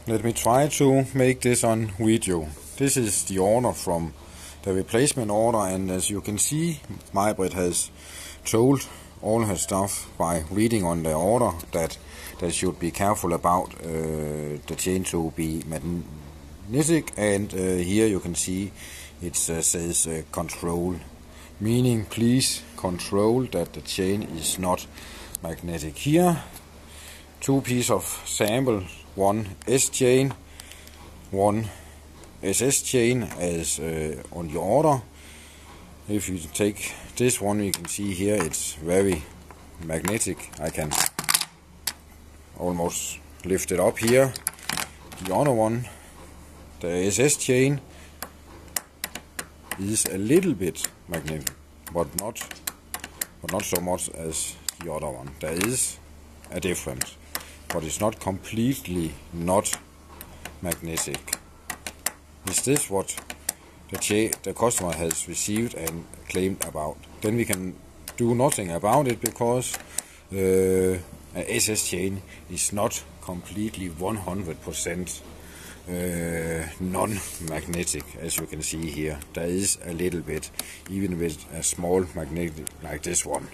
Let me try to make this on video. This is the order from the replacement order, and as you can see, Majbritt has told all her staff by reading on the order that they should be careful about the chain to be magnetic, and here you can see it says control, meaning please control that the chain is not magnetic. Here, two pieces of sample, one S chain, one SS chain as on the order. If you take this one, you can see here it's very magnetic. I can almost lift it up here. The other one, the SS chain, is a little bit magnetic, but not so much as the other one. There is a difference, but it's not completely not magnetic. Is this what the customer has received and claimed about? Then we can do nothing about it, because a SS chain is not completely 100% non-magnetic. As you can see here, there is a little bit, even with a small magnetic like this one.